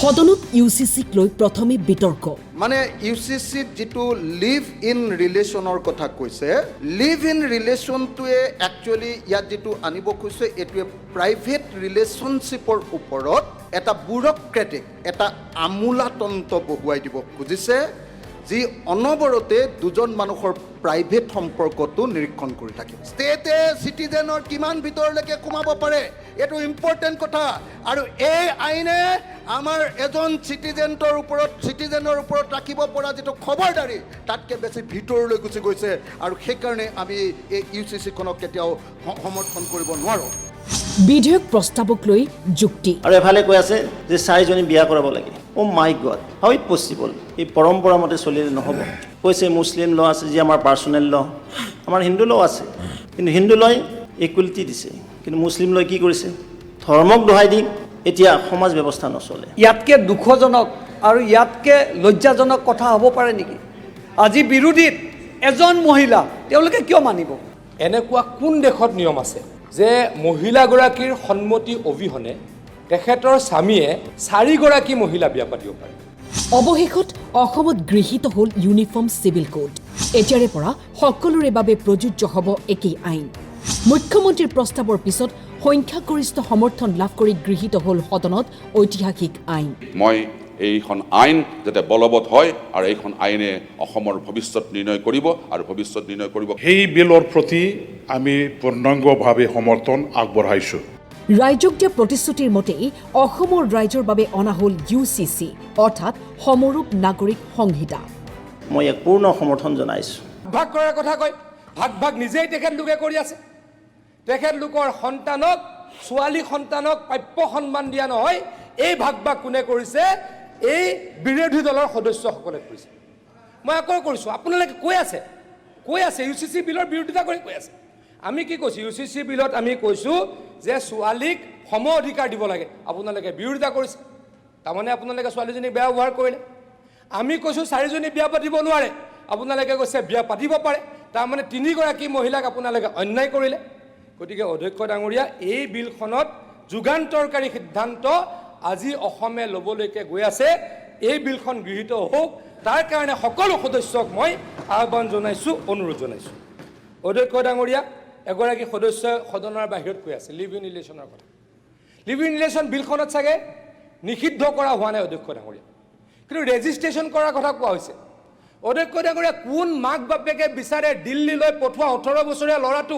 সদনত ইউচিচিক লৈ প্ৰথমে বিতৰ্ক মানে ইউচিচিত যেটো লিভ ইন ৰিলেশ্যনৰ কথা কৈছে লিভ ইন ৰিলেশ্যনটোৱে একচুৱেলি ইয়াত যেটো আনিব খুজিছে এটোৱে প্ৰাইভেট ৰিলেশ্যনশ্বিপৰ ওপৰত এটা ব্যুৰক্ৰেটিক এটা আমোলাতন্ত্ৰ বহুৱাই দিব খুজিছে যি অনবৰতে দুজন মানুহৰ প্ৰাইভেট সম্পৰ্কটো নিৰীক্ষণ কৰি থাকে ষ্টেটে চিটিজেনৰ কিমান ভিতৰলৈকে সোমাব পাৰে এইটো ইম্পৰ্টেণ্ট কথা আৰু এই আইনে আমাৰ এজন চিটিজেনৰ ওপৰত ৰাখিব পৰা যেটো খবৰদাৰী তাতকৈ বেছি ভিতৰলৈ গুচি গৈছে আৰু সেইকাৰণে আমি এই ইউচিচিখনক কেতিয়াও সমৰ্থন কৰিব নোৱাৰোঁ বিধেয়ক প্ৰস্তাৱক লৈ যুক্তি আৰু এফালে কৈ আছে যে 4জনী বিয়া কৰাব লাগে ও মাই গড হাউ ইট পসিবল এই পৰম্পৰা মতে চলিলে নহ'ব কৈছে মুছলিম ল আছে যি আমাৰ পাৰ্চনেল ল আমাৰ হিন্দু ল আছে কিন্তু হিন্দু লয় ইকুৱেলিটি দিছে কিন্তু মুছলিম লয় কি কৰিছে ধৰ্মক দোহাই দি এতিয়া সমাজ ব্যৱস্থা নচলে ইয়াতকে দুখজনক আৰু ইয়াতকে লজ্জাজনক কথা হ'ব পাৰে নেকি আজি বিৰোধীত এজন মহিলা তেওঁলোকে কিয় মানিব এনেকুৱা কোন দেশত নিয়ম আছে যে মহিলাগৰাকীৰ সন্মতি অবিহনে তেখেতৰ স্বামীয়ে 4গৰাকী মহিলা বিয়া পাতিব পাৰে অৱশেষত অসমত গৃহীত হ'ল ইউনিফৰ্ম চিভিল কোড এতিয়াৰে পৰা সকলোৰে বাবে প্ৰযোজ্য হ'ব একেই আইন মুখ্যমন্ত্ৰীৰ প্ৰস্তাৱৰ পিছত সংখ্যাগৰিষ্ঠ সমৰ্থন লাভ কৰি গৃহীত হ'ল সদনত ঐতিহাসিক আইন মই এইখন আইন যাতে বলবৎ হয় আৰু এইখন আইনে অসমৰ ভৱিষ্যত নিৰ্ণয় কৰিব আৰু ভৱিষ্যত নিৰ্ণয় কৰিব এই বিলৰ প্ৰতি আমি পূৰ্ণাংগভাৱে সমৰ্থন আগবঢ়াইছোঁ ৰাইজক দিয়া প্ৰতিশ্ৰুতিৰ মতেই অসমৰ ৰাইজৰ বাবে অনা হ'ল ইউচিচি অৰ্থাৎ সমৰূপ নাগৰিক সংহিতা মই এক পূৰ্ণ সমৰ্থন জনাইছোঁ ভাগ কৰাৰ কথা কয় ভাগ নিজেই তেখেতলোকে কৰি আছে তেখেতলোকৰ সন্তানক ছোৱালী সন্তানক প্ৰাপ্য সন্মান দিয়া নহয় এই ভাগ কোনে কৰিছে এই বিৰোধী দলৰ সদস্যসকলে কৰিছে মই আকৌ কৰিছোঁ আপোনালোকে কৈ আছে ইউচিচি বিলৰ বিৰোধিতা কৰি কৈ আছে আমি কি কৈছোঁ ইউচিচি বিলত আমি কৈছোঁ যে ছোৱালীক সম অধিকাৰ দিব লাগে আপোনালোকে বিৰোধিতা কৰিছে তাৰমানে আপোনালোকে ছোৱালীজনীক বেয়া ব্যৱহাৰ কৰিলে আমি কৈছোঁ 4জনী বিয়া পাতিব নোৱাৰে আপোনালোকে কৈছে বিয়া পাতিব পাৰে তাৰমানে 3গৰাকী মহিলাক আপোনালোকে অন্যায় কৰিলে গতিকে অধ্যক্ষ ডাঙৰীয়া এই বিলখনত যুগান্তৰকাৰী সিদ্ধান্ত আজি অসমে ল'বলৈকে গৈ আছে এই বিলখন গৃহীত হওক তাৰ কাৰণে সকলো সদস্যক মই আহ্বান জনাইছোঁ অনুৰোধ জনাইছোঁ অধ্যক্ষ ডাঙৰীয়া এগৰাকী সদস্যই সদনৰ বাহিৰত কৈ আছে লিভ ইন ৰিলেশ্যনৰ কথা লিভ ইন ৰিলেশ্যন বিলখনত চাগে নিষিদ্ধ কৰা হোৱা নাই অধ্যক্ষ ডাঙৰীয়া কিন্তু ৰেজিষ্ট্ৰেশ্যন কৰাৰ কথা কোৱা হৈছে অধ্যক্ষ ডাঙৰীয়া কোন মাক বাপেকে বিচাৰে দিল্লীলৈ পঠোৱা 18 বছৰীয়া ল'ৰাটো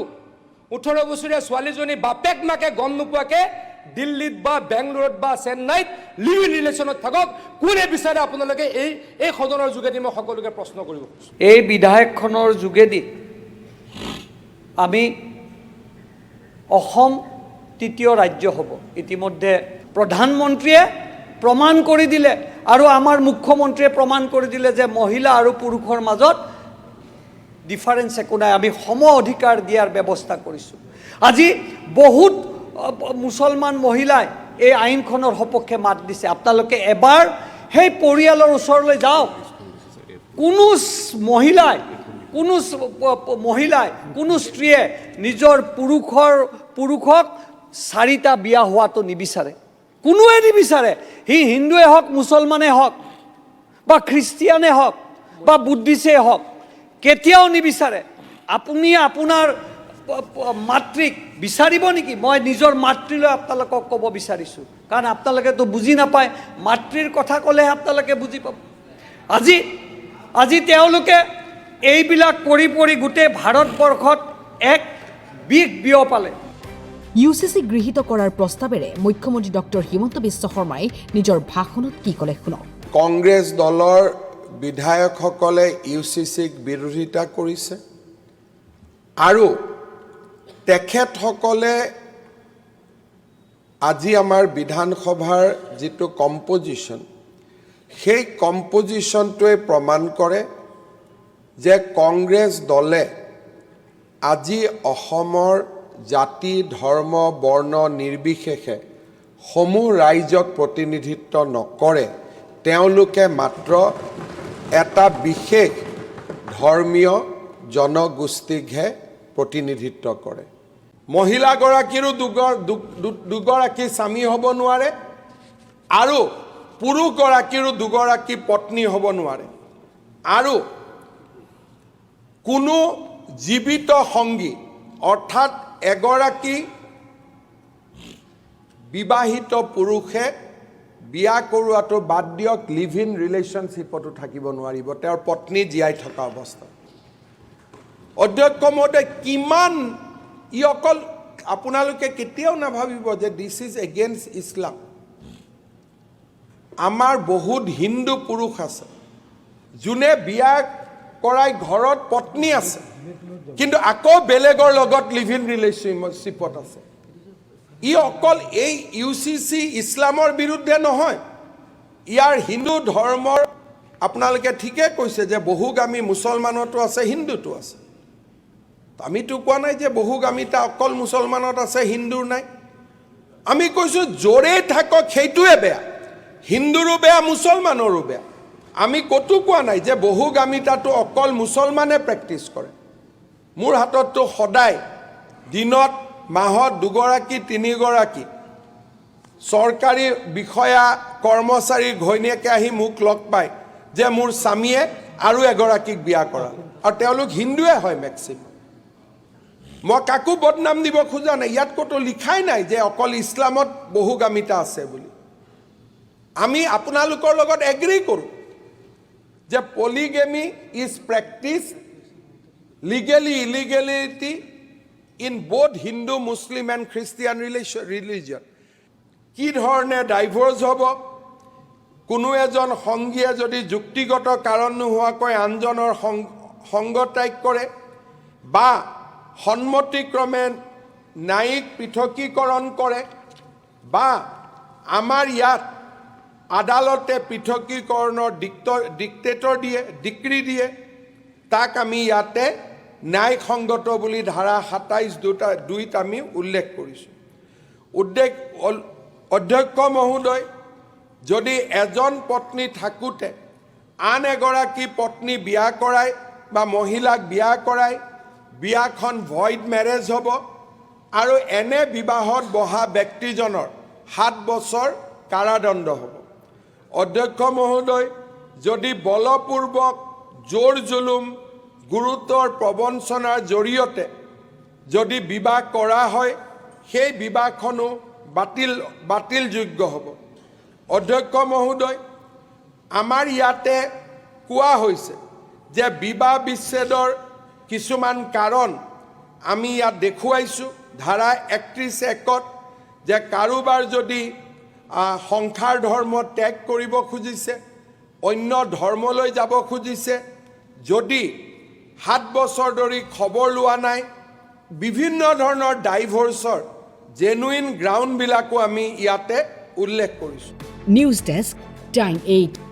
18 বছৰীয়া ছোৱালীজনী বাপেক মাকে গম নোপোৱাকৈ দিল্লীত বা বেংগলোৰত বা চেন্নাইত লিভ ইন ৰিলেশ্যনত থাকক কোনে বিচাৰে আপোনালোকে এই সদনৰ যোগেদি মই সকলোকে প্ৰশ্ন কৰিব খুজিছোঁ এই বিধায়কখনৰ যোগেদি আমি অসম তৃতীয় ৰাজ্য হ'ব ইতিমধ্যে প্ৰধানমন্ত্ৰীয়ে প্ৰমাণ কৰি দিলে আৰু আমাৰ মুখ্যমন্ত্ৰীয়ে প্ৰমাণ কৰি দিলে যে মহিলা আৰু পুৰুষৰ মাজত ডিফাৰেন্স একো নাই আমি সম অধিকাৰ দিয়াৰ ব্যৱস্থা কৰিছোঁ আজি বহুত মুছলমান মহিলাই এই আইনখনৰ সপক্ষে মাত দিছে আপোনালোকে এবাৰ সেই পৰিয়ালৰ ওচৰলৈ যাওক কোনো স্ত্ৰীয়ে নিজৰ পুৰুষক 4টা বিয়া হোৱাটো নিবিচাৰে কোনোৱে নিবিচাৰে সি হিন্দুৱে হওক মুছলমানে হওক বা খ্ৰীষ্টিয়ানে হওক বা বুদ্ধিষ্টে হওক কেতিয়াও নিবিচাৰে আপুনি আপোনাৰ মাতৃক বিচাৰিব নেকি মই নিজৰ মাতৃলৈ আপোনালোকক ক'ব বিচাৰিছোঁ কাৰণ আপোনালোকেতো বুজি নাপায় মাতৃৰ কথা ক'লেহে আপোনালোকে বুজি পাব আজি তেওঁলোকে এইবিলাক কৰি গোটেই ভাৰতবৰ্ষত এক বিষ বিয়পালে ইউচিচি গৃহীত কৰাৰ প্ৰস্তাৱেৰে মুখ্যমন্ত্ৰী ডক্টৰ হিমন্ত বিশ্ব শৰ্মাই নিজৰ ভাষণত কি ক'লে শুনক কংগ্ৰেছ দলৰ বিধায়কসকলে ইউচিচিক বিৰোধিতা কৰিছে আৰু তেখেতসকলে আজি আমাৰ বিধানসভাৰ যিটো কম্পজিশ্যন সেই কম্পজিশ্যনটোৱে প্ৰমাণ কৰে যে কংগ্ৰেছ দলে আজি অসমৰ জাতি ধৰ্ম বৰ্ণ নিৰ্বিশেষে সমূহ ৰাইজক প্ৰতিনিধিত্ব নকৰে তেওঁলোকে মাত্ৰ এটা বিশেষ ধৰ্মীয় জনগোষ্ঠীকহে প্ৰতিনিধিত্ব কৰে মহিলাগৰাকীৰো দুগৰাকী স্বামী হ'ব নোৱাৰে আৰু পুৰুষগৰাকীৰো দুগৰাকী পত্নী হ'ব নোৱাৰে আৰু কোনো জীৱিত সংগী অৰ্থাৎ এগৰাকী বিবাহিত পুৰুষে বিয়া কৰোৱাটো বাদ দিয়ক লিভ ইন ৰিলেশ্যনশ্বিপতো থাকিব নোৱাৰিব তেওঁৰ পত্নী জীয়াই থকা অৱস্থাত অধ্যক্ষ মহোদয় কিমান ই অকল আপোনালোকে কেতিয়াও নাভাবিব যে দিছ ইজ এগেইনষ্ট ইছলাম আমাৰ বহুত হিন্দু পুৰুষ আছে যোনে বিয়া কৰাই ঘৰত পত্নী আছে কিন্তু আকৌ বেলেগৰ লগত লিভ ইন ৰিলেশ্যনশ্বিপত আছে ই অকল এই UCC ইছলামৰ বিৰুদ্ধে নহয় ইয়াৰ হিন্দু ধৰ্মৰ আপোনালোকে ঠিকে কৈছে যে বহুগামী মুছলমানতো আছে হিন্দুতো আছে আমিতো কোৱা নাই যে বহুগামিতা অকল মুছলমানত আছে হিন্দুৰ নাই আমি কৈছোঁ জোৰে থাকক সেইটোৱে বেয়া হিন্দুৰো বেয়া মুছলমানৰো বেয়া আমি ক'তো কোৱা নাই যে বহুগামিতাটো অকল মুছলমানে প্ৰেক্টিছ কৰে মোৰ হাতততো সদায় দিনত মাহত দুগৰাকী তিনিগৰাকী চৰকাৰী বিষয়া কৰ্মচাৰীৰ ঘৈণীয়েকে আহি মোক লগ পায় যে মোৰ স্বামীয়ে আৰু এগৰাকীক বিয়া কৰা আৰু তেওঁলোক হিন্দুৱে হয় মেক্সিমাম মই কাকো বদনাম দিব খোজা নাই ইয়াত ক'তো লিখাই নাই যে অকল ইছলামত বহুগামিতা আছে বুলি আমি আপোনালোকৰ লগত এগ্ৰী কৰোঁ যে polygamy is practised legally illegality in both Hindu Muslim and Christian religion কি ধৰণে ডাইভৰ্চ হ'ব কোনো এজন সংগীয়ে যদি যুক্তিগত কাৰণ নোহোৱাকৈ আনজনৰ সংগ ত্যাগ কৰে বা সন্মতিক্ৰমে ন্যায়িক পৃথকীকৰণ কৰে বা আমাৰ ইয়াত আদালতে পৃথকীকৰণৰ ডিক্টেটৰ দিয়ে ডিক্ৰী দিয়ে তাক আমি ইয়াতে ন্যায়সংগত বুলি ধাৰা ২৭(২)ত আমি উল্লেখ কৰিছোঁ অধ্যক্ষ মহোদয় যদি এজন পত্নী থাকোঁতে আন এগৰাকী পত্নী বিয়া কৰায় বা মহিলাক বিয়া কৰায় বিয়াখন ভইড মেৰেজ হ'ব আৰু এনে বিবাহত বহা ব্যক্তিজনৰ 7 বছৰ কাৰাদণ্ড হ'ব অধ্যক্ষ মহোদয় যদি বলপূৰ্বক জোৰ জুলুম গুৰুতৰ প্ৰবঞ্চনাৰ জৰিয়তে যদি বিবাহ কৰা হয় সেই বিবাহখনো বাতিলযোগ্য হ'ব অধ্যক্ষ মহোদয় আমাৰ ইয়াতে কোৱা হৈছে যে বিবাহ বিচ্ছেদৰ কিছুমান কাৰণ আমি ইয়াত দেখুৱাইছোঁ ধাৰা ৩১(১)ত যে কাৰোবাৰ যদি সংসাৰ ধৰ্ম ত্যাগ কৰিব খুজিছে অন্য ধৰ্মলৈ যাব খুজিছে যদি 7 বছৰ ধৰি খবৰ লোৱা নাই বিভিন্ন ধৰণৰ ডাইভৰ্চৰ জেনুইন গ্ৰাউণ্ডবিলাকো আমি ইয়াতে উল্লেখ কৰিছোঁ নিউজ ডেস্ক টাইম 8